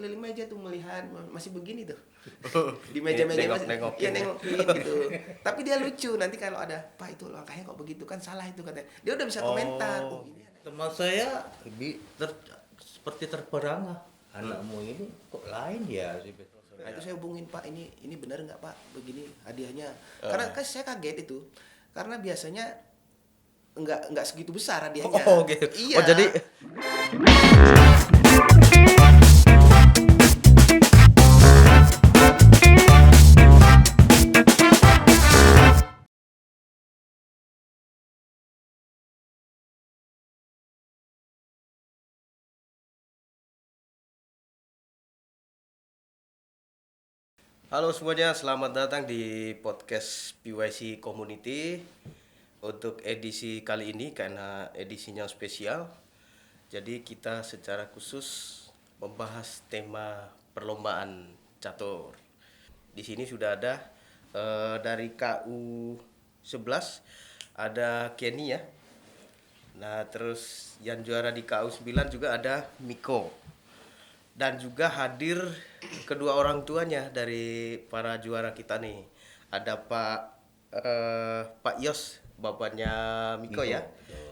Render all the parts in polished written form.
keliling meja tuh melihat masih begini tuh. Di meja-meja masih nengokin gitu. Tapi dia lucu, nanti kalau ada, "Pak itu langkahnya kok begitu kan salah itu," katanya. Dia udah bisa komentar. Oh, ini teman saya seperti terperangah. Anakmu ini kok lain ya sih. Nah itu saya hubungin, "Pak ini benar nggak Pak begini hadiahnya?" Karena kan saya kaget itu, karena biasanya nggak segitu besar hadiahnya. Oh gitu. Iya. Oh jadi Halo semuanya, selamat datang di podcast PYC Community untuk edisi kali ini karena edisinya spesial. Jadi kita secara khusus membahas tema perlombaan catur. Di sini sudah ada dari KU 11 ada Kenny ya. Nah, terus yang juara di KU 9 juga ada Miko. Dan juga hadir kedua orang tuanya dari para juara kita nih. Ada Pak Yos, bapaknya Miko ya,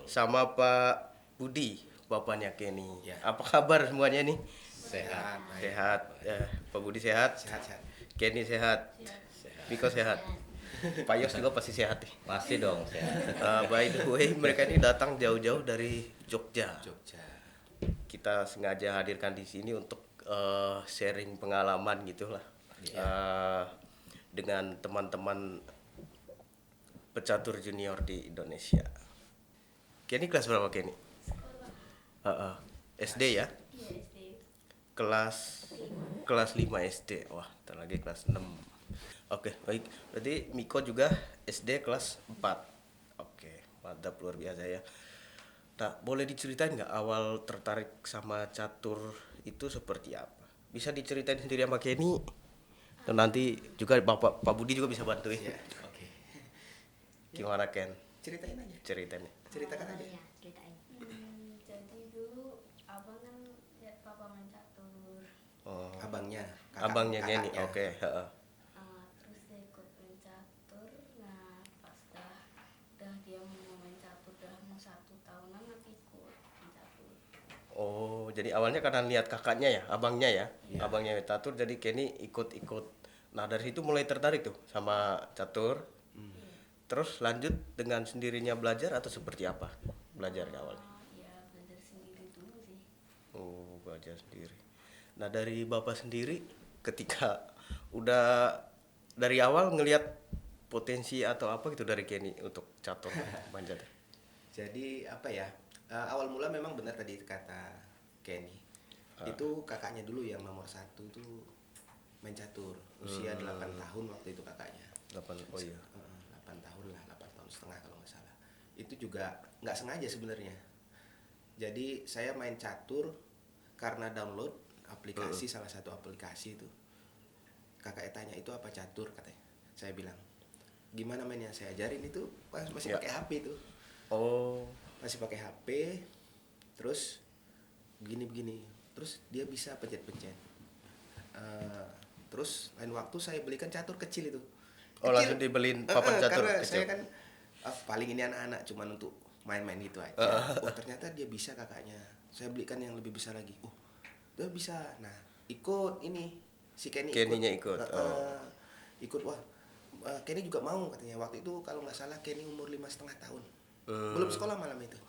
sama Pak Budi, bapaknya Kenny. Ya. Apa kabar semuanya nih? Sehat. Sehat. Pak Budi sehat? Sehat. Kenny sehat? Miko sehat? Pak Yos juga pasti sehat nih. pasti dong sehat. By the way, mereka ini datang jauh-jauh dari Jogja. Kita sengaja hadirkan di sini untuk sharing pengalaman gitulah dengan teman-teman pecatur junior di Indonesia. Kenny kelas berapa Kenny? SD ya? Iya, SD. Kelas 5 SD. Wah, ntar lagi kelas 6. Oke, baik. Berarti Miko juga SD kelas 4. Oke, mantap luar biasa ya. Nah, boleh diceritain nggak awal tertarik sama catur itu seperti apa? Bisa diceritain sendiri sama Kenny. Dan nanti juga Pak Budi juga bisa bantuin. Ya, oke. Gimana Ken? Ceritain aja. Ceritakan aja. Ya, ceritain. Jadi dulu abang kan lihat papa main catur. Oh, Abangnya abangnya Kenny. kakaknya. Oke, heeh. Terus dia ikut main catur. Nah, pas udah dia mau main catur, udah mau 1 tahunan nanti ikut main catur. Oh, jadi awalnya karena lihat kakaknya ya, abangnya ya. Iya. Abangnya catur jadi Kenny ikut-ikut. Nah, dari situ mulai tertarik tuh sama catur. Terus lanjut dengan sendirinya belajar atau seperti apa? Belajar awalnya. Ya belajar sendiri dulu sih. Oh, belajar sendiri. Nah, dari Bapak sendiri ketika udah dari awal ngelihat potensi atau apa gitu dari Kenny untuk catur main catur. Jadi apa ya? Awal mula memang benar tadi kata Kenny. Itu kakaknya dulu yang nomor 1 tuh main catur. Usia 8 tahun waktu itu kakaknya. 8 oh iya. 8 tahun lah, 8 tahun setengah kalau nggak salah. Itu juga nggak sengaja sebenarnya. Jadi saya main catur karena download aplikasi, salah satu aplikasi itu. Kakaknya tanya, "Itu apa catur?" katanya. Saya bilang, "Gimana mainnya?" Saya ajarin itu masih pakai HP itu. Oh, Masih pakai HP. Terus begini. Terus dia bisa pencet-pencet. Terus lain waktu saya belikan catur kecil itu. Oh, langsung dibeliin papan catur karena kecil. saya kan paling ini anak-anak cuman untuk main-main gitu aja. Oh, ternyata dia bisa kakaknya. Saya belikan yang lebih besar lagi. Oh, dia bisa. Nah, ikut ini si Kenny Kenny-nya ikut. Ikut wah. Kenny juga mau katanya. Waktu itu kalau nggak salah Kenny umur 5,5 tahun. Belum sekolah malam itu.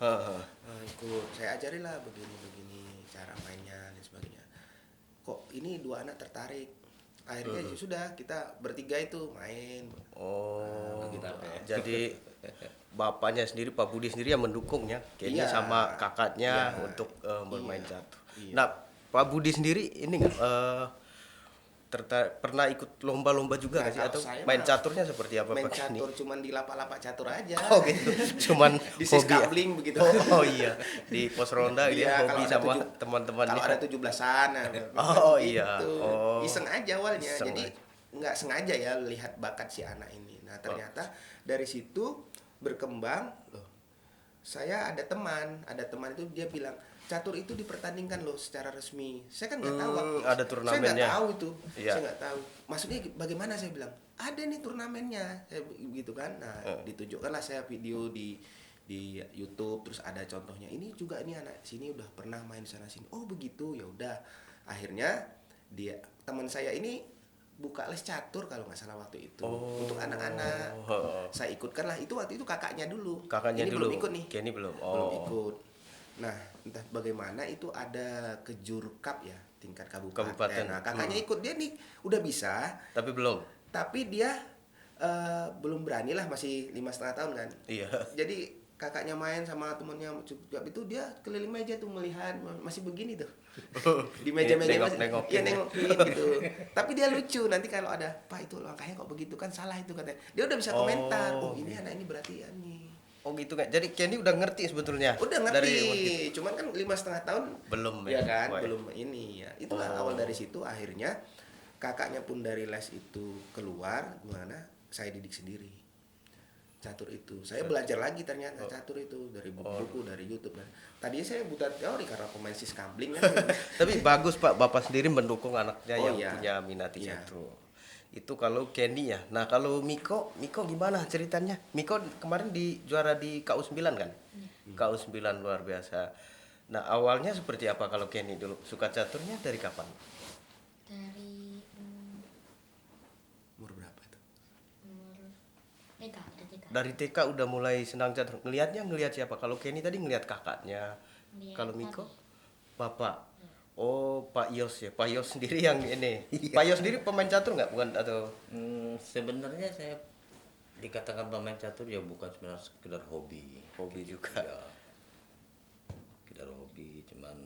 Ikut. Saya ajarin lah begini cara mainnya dan sebagainya. Kok ini 2 anak tertarik. Akhirnya sudah kita bertiga itu main. Oh, gitu. jadi bapaknya sendiri, Pak Budi sendiri yang mendukungnya, Kenny Iya. sama kakaknya Iya. untuk bermain catur. Iya. Nah, Pak Budi sendiri ini nggak pernah ikut lomba-lomba juga nggak sih? Kalau Atau saya main mah caturnya seperti apa main Pak Kenny? catur cuman di lapak-lapak catur aja. Oh gitu, cuman Di hobi. Ya? kabling begitu. Oh iya, di pos ronda gitu Iya, ya, hobi sama teman-temannya. Kalau ada 17-an. Oh, iya. Gitu. Oh. Iseng aja awalnya. Iseng Jadi aja. nggak sengaja ya lihat bakat si anak ini. Nah, ternyata dari situ berkembang. Loh, saya ada teman itu dia bilang, catur itu dipertandingkan loh secara resmi. Saya kan nggak tahu. Ada Saya turnamennya. nggak tahu itu. Iya. Saya nggak tahu. Maksudnya bagaimana, saya bilang ada nih turnamennya, saya gitu kan. Nah, ditunjukkanlah saya video di YouTube, terus ada contohnya. Ini juga ini anak sini udah pernah main sana sini. Oh begitu, ya udah. Akhirnya teman saya ini buka les catur kalau nggak salah waktu itu untuk anak-anak. Saya ikutkan lah. Itu waktu itu kakaknya dulu. Kakaknya ini dulu. belum ikut nih. Kenny belum. Belum ikut. Nah, entah bagaimana itu ada kejur cup ya, tingkat kabupaten. Nah, kakaknya ikut, dia nih udah bisa, Tapi belum. tapi dia belum berani lah, masih 5,5 tahun kan. Iya. Jadi kakaknya main sama temennya juga itu, dia keliling meja tuh melihat, masih begini tuh. Di meja-meja masih Nengok-nengokin. iya, nengokin gitu. Tapi dia lucu, nanti kalau ada, "Pak itu langkahnya kok begitu kan salah itu," katanya. Dia udah bisa komentar. Oh, ini anak ini berarti ya nih. Oh gitu kan. Jadi Kenny udah ngerti sebetulnya. Udah ngerti, Dari umur gitu. cuman kan 5,5 tahun Belum ya ya, kan, Wah. belum ini ya. Itulah awal dari situ. Akhirnya kakaknya pun dari les itu keluar, gimana? Saya didik sendiri catur itu. Saya belajar lagi ternyata catur itu dari buku-buku, dari YouTube. Tadinya saya buta teori karena pemain siskambling kan. Tapi bagus Pak, Bapak sendiri mendukung anaknya Oh, yang iya. punya minat di Iya. catur. Itu kalau Kenny ya. Nah kalau Miko gimana ceritanya? Miko kemarin juara di KU9 kan? KU9 luar biasa. Nah awalnya seperti apa kalau Kenny dulu? Suka caturnya dari kapan? Dari Umur berapa tuh? umur TK, ada TK. Dari TK udah mulai senang catur. Ngelihat siapa? Kalau Kenny tadi ngelihat kakaknya. Ngeliat Kalau Miko? tadi. Bapak. Oh Pak Yos ya. Pak Yos sendiri yang ini. Pak Yos sendiri pemain catur nggak? Bukan atau? Sebenarnya saya dikatakan pemain catur ya bukan sebenarnya sekedar hobi. Hobi juga. Ya, sekedar hobi, cuman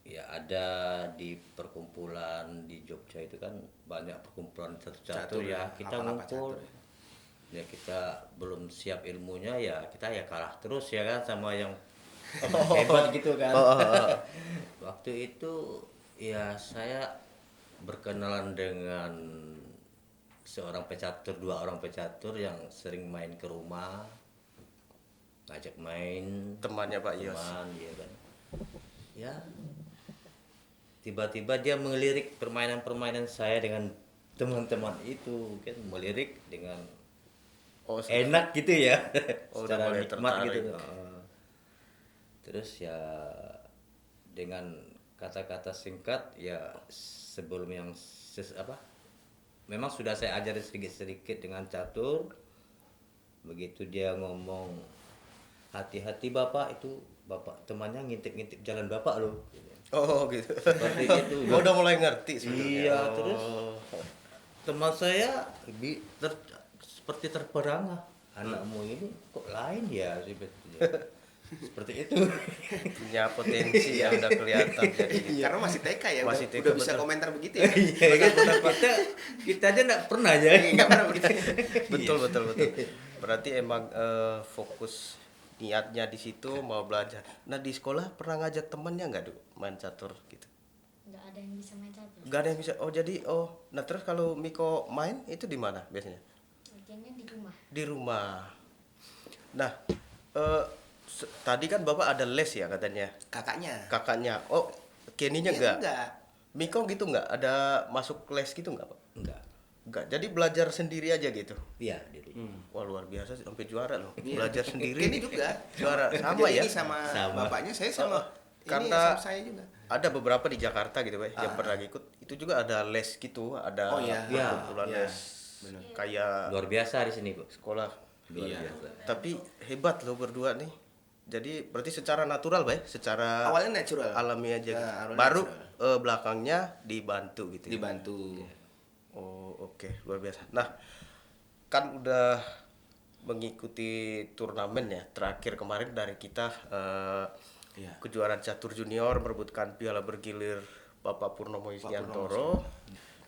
ya ada di perkumpulan di Jogja itu kan banyak perkumpulan catur Catur ya, ya, kita lapak-lapak ngumpul. catur Ya kita belum siap ilmunya ya kita ya kalah terus ya kan sama yang hebat gitu kan. Waktu itu ya saya berkenalan dengan dua orang pecatur yang sering main ke rumah, ngajak main Temannya Pak Yos. teman, ya kan. Ya tiba-tiba dia melirik permainan-permainan saya dengan teman-teman itu kan, melirik dengan Oh, enak gitu ya. Oh, Secara udah mulai nikmat tertarik. gitu. Terus ya dengan kata-kata singkat ya sebelum yang memang sudah saya ajari sedikit-sedikit dengan catur. Begitu dia ngomong, "Hati-hati Bapak, itu Bapak temannya ngintip-ngintip jalan Bapak loh." Oh gitu. Seperti itu. Oh, udah mulai ngerti sebetulnya. Iya, terus teman saya seperti terperangah. Anakmu ini kok lain ya sebetulnya. Seperti itu. Punya potensi yang udah kelihatan jadi. Karena masih TK ya, Masih udah, TK, udah bisa betul. komentar begitu ya. Iya kan? kita aja nggak pernah ya. Nggak pernah begitu. Betul. Berarti emang fokus niatnya di situ mau belajar. Nah di sekolah pernah ngajak temennya nggak dulu main catur gitu? Nggak ada yang bisa main catur. Gak ada yang bisa. Nah terus kalau Miko main itu di mana biasanya? Latihannya di rumah. Di rumah. Nah tadi kan Bapak ada les ya katanya. Kakaknya. Oh Kenny-nya Iya, enggak? enggak. Miko gitu nggak? Ada masuk les gitu nggak Pak? Enggak. Enggak. Jadi belajar sendiri aja gitu. Iya, diri. Wah luar biasa sampai juara loh. Iya. Belajar sendiri. Kenny juga. Juara sama Jadi ya. ini sama Sama. bapaknya, saya sama ini Karena sama saya juga. ada beberapa di Jakarta gitu Pak yang pernah ikut. Itu juga ada les gitu, ada Oh, iya. perkumpulan Iya. les. Benar. Kayak Luar biasa di sini, Bu. sekolah. Luar Iya. biasa. Tapi hebat loh berdua nih. Jadi berarti secara natural Pak ya? Secara Awalnya natural. alami aja. Nah, Gitu. awalnya Baru natural. belakangnya dibantu gitu. Ya? Dibantu. Oh oke, luar biasa. Nah kan udah mengikuti turnamen ya. Terakhir kemarin dari kita Iya. kejuaraan catur junior merebutkan piala bergilir Bapak Purnomo Isdiantoro.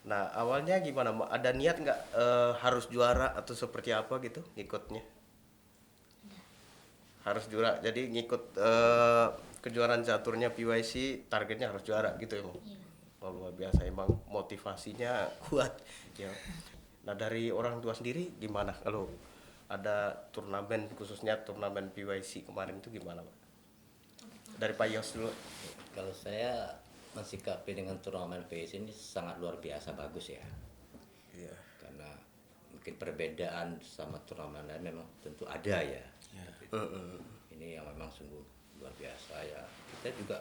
Nah awalnya gimana? Ada niat nggak harus juara atau seperti apa gitu ngikutnya? Harus juara. Jadi ngikut kejuaraan caturnya PYC targetnya harus juara gitu ya, Bang? Iya. Oh, luar biasa emang motivasinya kuat ya. Nah dari orang tua sendiri gimana kalau ada turnamen khususnya turnamen PYC kemarin itu gimana Pak? Dari Pak Yos dulu. Kalau saya mensikapi dengan turnamen PIC ini sangat luar biasa bagus ya. Iya. Karena mungkin perbedaan sama turnamen lain memang tentu ada ya. Ini yang memang sungguh luar biasa ya. Kita juga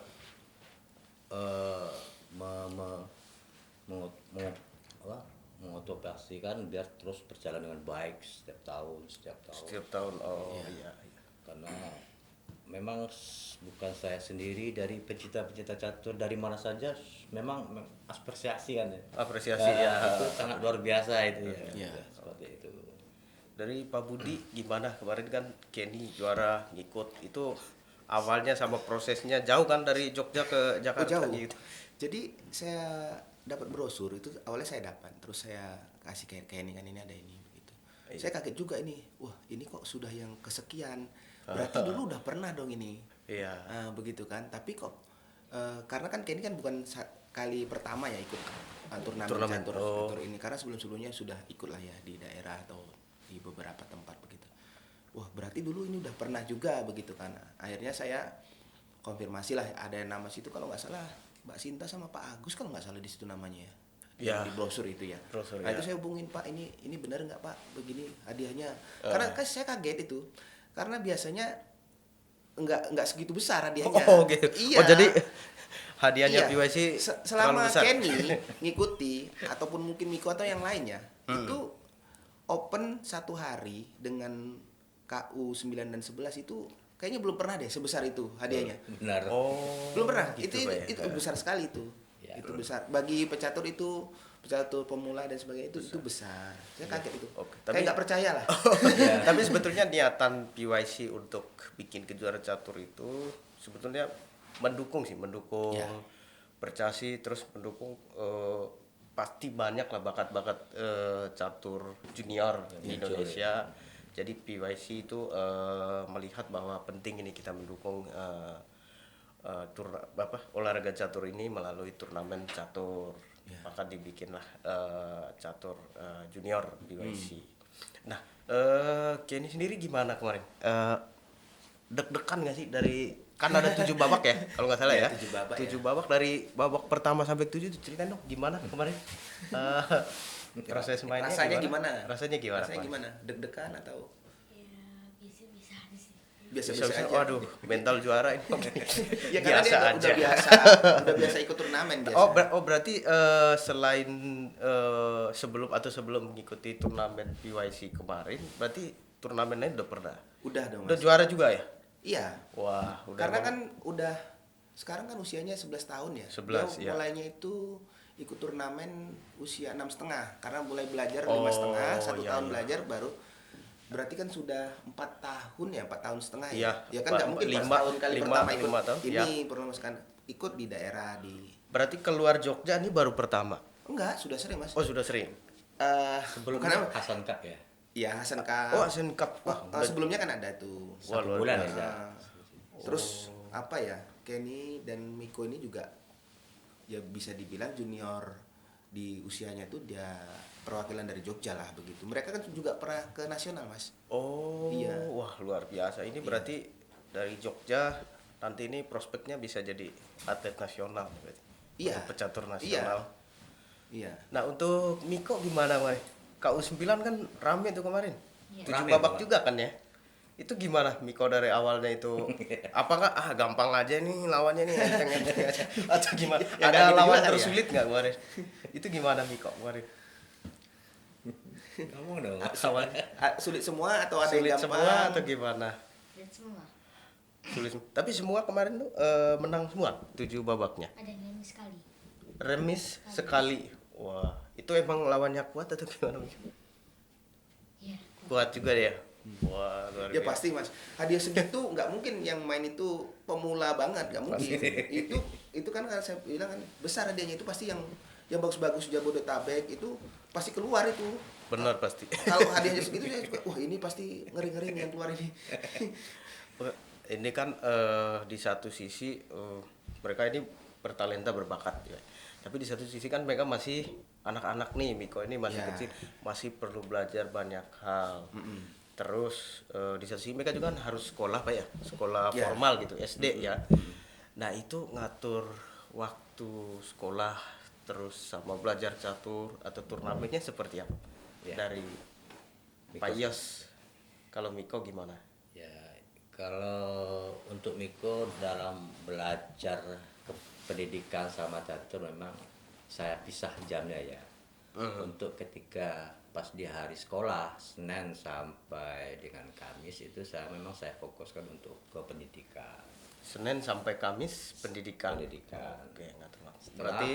mengotopastikan biar terus berjalan dengan baik setiap tahun. Setiap tahun. Oh iya. Karena memang bukan saya sendiri, dari pecinta-pecinta catur dari mana saja memang apresiasi kan ya. Apresiasi ya. Itu sangat luar biasa itu ya. Iya. Seperti itu. Dari Pak Budi gimana, kemarin kan Kenny juara ngikut, itu awalnya sama prosesnya jauh kan dari Jogja ke Jakarta jauh. gitu. Jadi saya dapat brosur itu, awalnya saya dapat, terus saya kasih kayak ini kan, ini ada ini begitu. Saya kaget juga ini, wah ini kok sudah yang kesekian, berarti dulu udah pernah dong ini. Iya. Begitu kan, tapi kok karena kan ini kan bukan kali pertama ya ikut turnamen catur ini, karena sebelumnya sudah ikut lah ya di daerah atau di beberapa tempat begitu. Wah berarti dulu ini udah pernah juga begitu kan. Akhirnya saya konfirmasi lah, ada yang nama situ kalau nggak salah Mbak Sinta sama Pak Agus kalau nggak salah di situ namanya ya. Ya. Di brosur itu ya. Brosur, nah ya. itu saya hubungin, Pak ini benar nggak Pak begini hadiahnya? Karena kan saya kaget itu, karena biasanya nggak segitu besar hadiahnya. Oh gitu. Iya. Oh jadi hadiahnya Iya. PYC Selama terlalu besar. Kenny ngikuti ataupun mungkin Miko atau yang lainnya itu open satu hari dengan KU 9 dan 11 itu kayaknya belum pernah deh sebesar itu hadiahnya. Benar. Oh. Belum pernah. Gitu, itu Pak, ya. itu besar sekali itu. Ya. Itu besar. Bagi pecatur pemula dan sebagainya itu besar. Saya kaget itu. Oke, Kayak tapi- nggak percaya lah. Tapi sebetulnya niatan PYC untuk bikin kejuaraan catur itu sebetulnya mendukung Ya. Percasi, terus mendukung pasti banyak lah bakat-bakat catur junior di Indonesia. Jadi PYC itu melihat bahwa penting ini kita mendukung olahraga catur ini melalui turnamen catur. Maka dibikinlah catur junior PYC. Nah, Kenny sendiri gimana kemarin? Deg-degan nggak sih dari, kan ada 7 babak ya kalau nggak salah ya? 7 babak 7 ya. babak, dari babak pertama sampai 7 itu ceritain dong gimana kemarin? Proses mainnya Rasanya gimana? Rasanya gimana? Rasanya Pak? gimana? Deg-degan atau Ya bisa-bisa aja sih. biasa-biasa Bisa-bisa, aja? waduh, mental juara ini. Ya karena Biasa dia aja. udah biasa ikut turnamen biasa. Berarti selain sebelum mengikuti turnamen PYC kemarin, berarti turnamen lain udah pernah? Udah dong. Udah Mas. juara juga ya? Iya. Wah, udah. Karena emang- kan udah sekarang kan usianya 11 tahun ya. 11, Dia ya. mulainya itu ikut turnamen usia 6,5 karena mulai belajar Oh, 5,5, 1 iya, tahun iya. belajar baru berarti kan sudah 4 tahun ya, 4 tahun setengah Iya, ya. Ya kan nggak mungkin 5 pas tahun kali pertama ikut 5 tahun, ini ya. pertama sekali ikut di daerah di Berarti keluar Jogja ini baru pertama. enggak, sudah sering Mas. Oh, sudah sering. Sebelumnya Hasan Cup ya. Iya, Hasan Cup. Oh, Asian Cup. Wah, Sebelumnya kan ada tuh. Wah, Satu luar bulan biasa. ya. Terus apa ya, Kenny dan Miko ini juga ya bisa dibilang junior di usianya tuh dia perwakilan dari Jogja lah begitu. Mereka kan juga pernah ke nasional Mas. Oh, Iya. wah luar biasa. Ini berarti dari Jogja nanti ini prospeknya bisa jadi atlet nasional berarti. Iya. Untuk pecatur nasional. Iya. Nah, untuk Miko gimana, Mai? KU9 kan rame tuh kemarin. Iya. 7 Rame, babak Pak. juga kan ya? Itu gimana Miko dari awalnya itu? Apakah gampang aja nih lawannya nih, enteng-enteng aja atau gimana? Ya, nggak Ada gitu lawan juga kali tersulit nggak kemarin? Itu gimana Miko kemarin? Ngomong dong. Sulit semua atau ada Sulit yang gampang? semua atau gimana? Dan semua Sulit. Tapi semua kemarin tuh menang semua 7 babaknya. ada yang remis sekali. Remis sekali. Wah, itu emang lawannya kuat atau gimana? Iya. Kuat juga dia. Wah, luar Ya biasa. pasti Mas. Hadiah segitu nggak mungkin yang main itu pemula banget, nggak mungkin. Itu kan saya bilang kan besar hadiahnya itu pasti yang bagus-bagus Jabodetabek itu pasti keluar itu. Benar pasti. Kalau hadiahnya segitu saya suka, wah ini pasti ngeri-ngeri nih yang keluar ini. Ini kan di satu sisi mereka ini bertalenta, berbakat ya. Tapi di satu sisi kan mereka masih anak-anak nih, Miko ini masih Ya. kecil, masih perlu belajar banyak hal. Terus di satu sisi mereka juga kan harus sekolah Pak ya, sekolah Ya. formal gitu, SD ya. Nah itu ngatur waktu sekolah terus sama belajar catur atau turnamennya seperti apa? Ya. Dari Pak Yos, kalau Miko gimana? Ya, kalau untuk Miko dalam belajar pendidikan sama catur memang saya pisah jamnya ya. Untuk ketika pas di hari sekolah Senin sampai dengan Kamis itu memang saya fokuskan untuk ke pendidikan. Senin sampai Kamis pendidikan. Oke, ngatur waktu. Berarti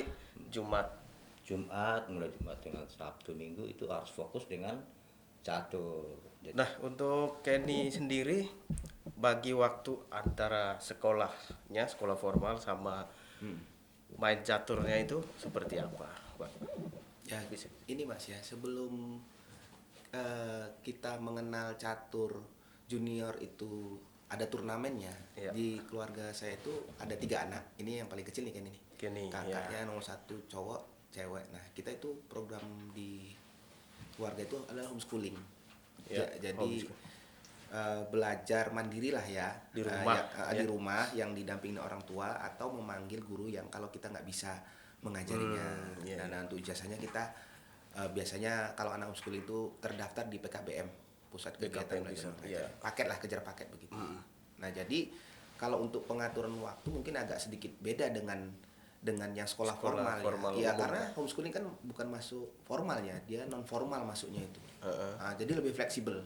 mulai Jumat dengan Sabtu Minggu itu harus fokus dengan catur. Jadi, Nah, untuk Kenny sendiri bagi waktu antara sekolahnya, sekolah formal sama main caturnya itu seperti apa, Pak? Ya, ini Mas ya, sebelum kita mengenal catur junior itu ada turnamennya. Iya. Di keluarga saya itu ada 3 anak. Ini yang paling kecil nih Ken ini. Kenny, Kakaknya nomor 1 cowok, cewek. Nah, kita itu program di keluarga itu adalah homeschooling. Ya, Jadi homeschool. belajar mandiri lah ya Di rumah, di rumah yang didampingi orang tua atau memanggil guru yang kalau kita nggak bisa mengajarinya. Iya, Nah, untuk ijazahnya kita biasanya kalau anak homeschooling itu terdaftar di PKBM, pusat kegiatan belajar pusat, mengajar. iya. Paket lah, kejar paket begitu. Nah, jadi kalau untuk pengaturan waktu mungkin agak sedikit beda dengan yang sekolah formal, formal ya. umum, Karena ya. homeschooling kan bukan masuk formalnya, dia non formal masuknya itu. Heeh. Nah, jadi lebih fleksibel.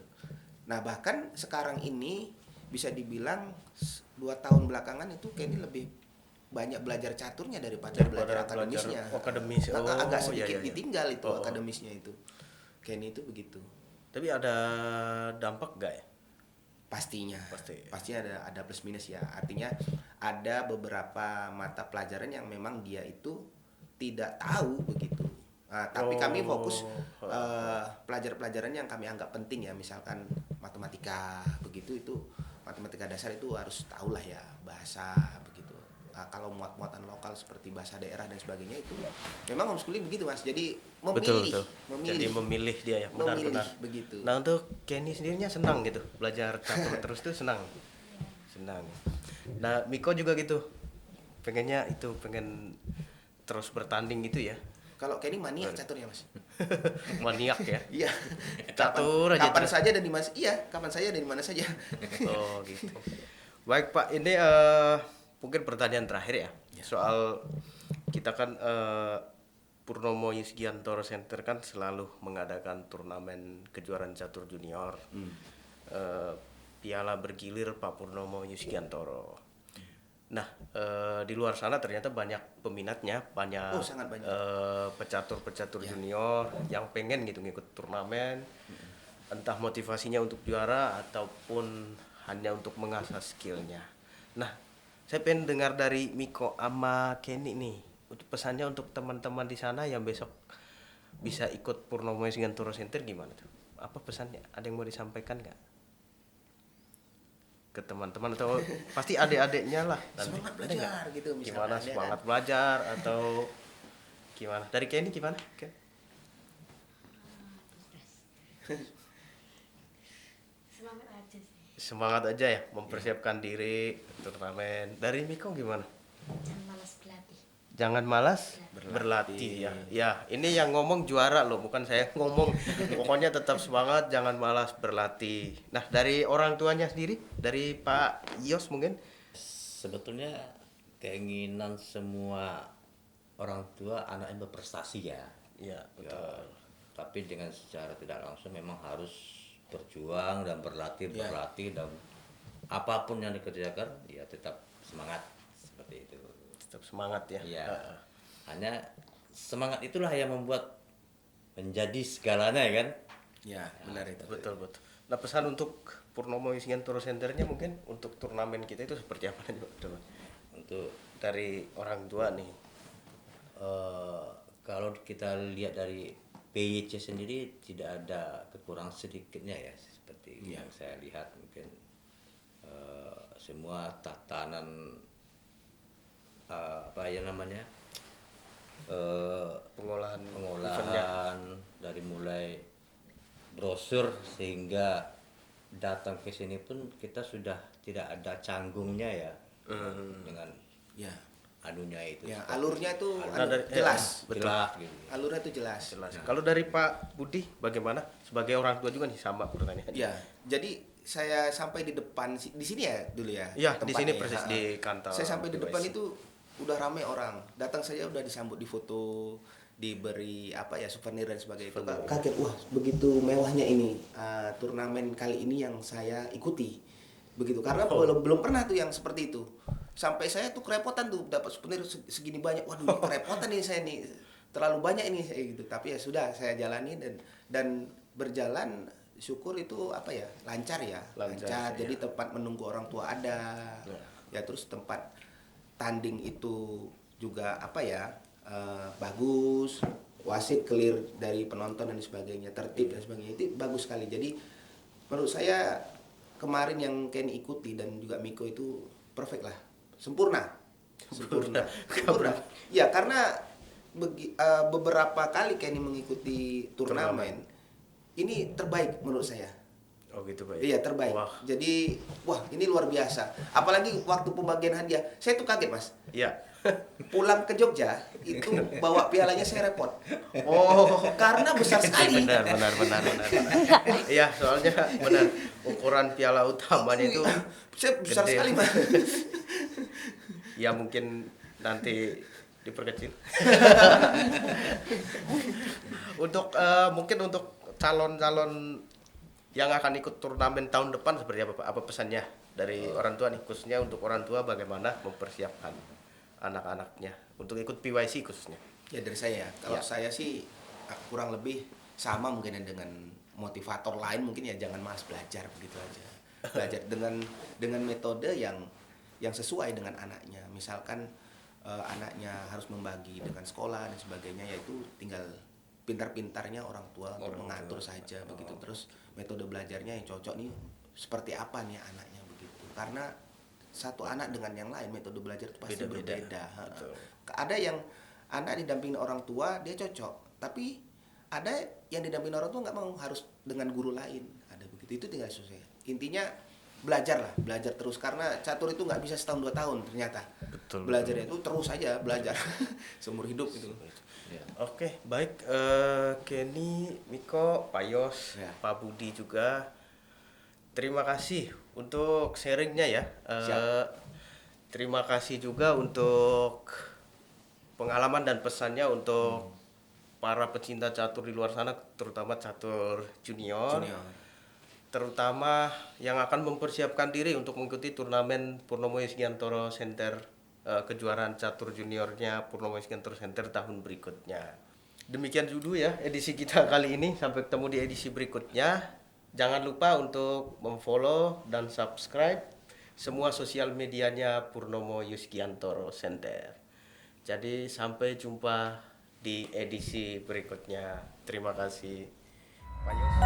Nah, bahkan sekarang ini bisa dibilang 2 tahun belakangan itu Kenny lebih banyak belajar caturnya daripada belajar akademisnya. akademis. Agak Oh, sedikit iya, iya. ditinggal itu Oh. akademisnya itu. Kenny itu begitu. Tapi ada dampak gak ya? Pastinya. Pasti. Pastinya ada plus minus ya. Artinya ada beberapa mata pelajaran yang memang dia itu tidak tahu begitu. Nah, tapi kami fokus pelajaran-pelajaran yang kami anggap penting ya, misalkan matematika begitu, itu matematika dasar itu harus tahulah ya, bahasa begitu. Nah, kalau muat-muatan lokal seperti bahasa daerah dan sebagainya itu memang homeschooling begitu Mas. Jadi memilih, Jadi memilih dia ya, memilih benar-benar. begitu. Nah, untuk Kenny sendirinya senang gitu belajar catur terus tuh senang. Senang. Nah, Miko juga gitu. Pengen terus bertanding gitu ya. Kalau Kenny maniak caturnya Mas. Maniak ya. Iya. Catur aja kapan terus. saja dan di mana? Iya, kapan saja dan di mana saja. Oh, gitu. Baik, Pak. Ini mungkin pertanyaan terakhir ya. Soal kita kan Purnomo Yusgiantoro Center kan selalu mengadakan turnamen kejuaraan catur junior. Piala bergilir Pak Purnomo Yusgiantoro. Nah, di luar sana ternyata banyak peminatnya, banyak, Oh, sangat banyak. pecatur-pecatur junior yang pengen gitu ngikut turnamen, entah motivasinya untuk juara ataupun hanya untuk mengasah skillnya. Nah, saya pengen dengar dari Miko sama Kenny nih, untuk pesannya untuk teman-teman di sana yang besok bisa ikut Purnomo Yusgiantoro Center gimana tuh? Apa pesannya? Ada yang mau disampaikan nggak? Ke teman-teman atau pasti adik-adiknya lah nanti. Semangat Ada belajar nggak? gitu misalnya. Gimana ada semangat kan? belajar atau gimana? Dari Kenny gimana? Ken? Semangat aja sih. Semangat aja ya mempersiapkan diri turnamen. Dari Miko gimana? Jangan malas berlatih. Jangan malas berlatih ya. Ya, ini yang ngomong juara loh, bukan saya ngomong. Pokoknya tetap semangat, jangan malas berlatih. Nah, dari orang tuanya sendiri, dari Pak Yos mungkin? sebetulnya keinginan semua orang tua anaknya berprestasi ya. Iya, Ya, tapi dengan secara tidak langsung memang harus berjuang dan berlatih dan apapun yang dikerjakan ya tetap semangat seperti itu. Tetap semangat ya. Iya. Hanya semangat itulah yang membuat menjadi segalanya ya kan. Ya, benar itu. Betul. Nah, pesan untuk Purnomo Yusgiantoro Centernya mungkin untuk turnamen kita itu seperti apa nih, Pak? Untuk Dari orang tua nih. kalau kita lihat dari PYC sendiri tidak ada kekurangan sedikitnya ya seperti yang saya lihat mungkin semua tatanan apa ya namanya Pengolahan pengolahan dari mulai brosur sehingga datang ke sini pun kita sudah tidak ada canggungnya ya dengan Ya. anunya itu. Ya, alurnya itu Nah, dari- jelas. betul. Jelas gitu. Alurnya itu jelas. Jelas. Kalau dari Pak Budi bagaimana? Sebagai orang tua juga nih sama pertanyaannya. Ya, jadi saya sampai di depan di sini ya dulu ya. Iya, di tempatnya sini ya. persis Ha-ha. di kantor Saya sampai di depan PYC. itu udah ramai orang. Datang saja udah disambut di foto, diberi apa ya souvenir dan sebagainya. Itu kaget, wah begitu mewahnya ini turnamen kali ini yang saya ikuti. Begitu karena belum pernah tuh yang seperti itu. Sampai saya tuh kerepotan tuh dapat souvenir segini banyak. Waduh, ini kerepotan nih saya nih. Terlalu banyak ini saya gitu. Tapi ya sudah saya jalani dan berjalan syukur itu apa ya lancar ya Lancar, jadi tempat menunggu orang tua ada ya terus tempat tanding itu juga apa ya bagus, wasit clear dari penonton dan sebagainya, tertib dan sebagainya, itu bagus sekali. Jadi menurut saya kemarin yang Ken ikuti dan juga Miko itu perfect lah, sempurna ya karena beberapa kali Kenny mengikuti turnamen ini terbaik menurut saya. Oh gitu Pak. Iya terbaik. Wah. Jadi wah ini luar biasa. Apalagi waktu pembagian hadiah, saya tuh kaget Mas. Iya. Pulang ke Jogja itu bawa pialanya saya repot. Oh, Karena besar sekali. benar. Iya, soalnya benar ukuran piala utamanya itu Saya besar gede. sekali Mas. ya mungkin nanti diperkecil. Untuk mungkin untuk calon-calon yang akan ikut turnamen tahun depan seperti apa Pak? Apa pesannya dari orang tua nih, khususnya untuk orang tua bagaimana mempersiapkan anak-anaknya untuk ikut PYC khususnya? Ya dari saya ya. Kalau Ya. saya sih kurang lebih sama mungkin dengan motivator lain mungkin ya jangan malas belajar begitu aja. Belajar dengan metode yang sesuai dengan anaknya. Misalkan anaknya harus membagi dengan sekolah dan sebagainya, yaitu tinggal pintar-pintarnya orang tua untuk mengatur saja begitu. Terus metode belajarnya yang cocok nih seperti apa nih anaknya begitu. Karena satu anak dengan yang lain metode belajar itu pasti Beda-beda. berbeda. Betul. Ada yang anak didampingi orang tua dia cocok, tapi ada yang didampingi orang tua nggak mau, harus dengan guru lain. Ada begitu, itu tinggal sesuai. Intinya belajar terus karena catur itu nggak bisa setahun 2 tahun ternyata. Betul. Belajarnya itu terus aja belajar seumur hidup itu. Ya. Oke, baik. Kenny, Miko, Pak Yos, Ya. Pak Budi juga. Terima kasih untuk sharingnya ya. Terima kasih juga untuk pengalaman dan pesannya untuk para pecinta catur di luar sana, terutama catur junior. Terutama yang akan mempersiapkan diri untuk mengikuti turnamen Purnomo Yuskiantoro Center, kejuaraan catur juniornya Purnomo Yuskiantoro Center tahun berikutnya. Demikian dulu ya edisi kita kali ini, sampai ketemu di edisi berikutnya. Jangan lupa untuk memfollow dan subscribe semua sosial medianya Purnomo Yuskiantoro Center. Jadi sampai jumpa di edisi berikutnya. Terima kasih. Pak Yos.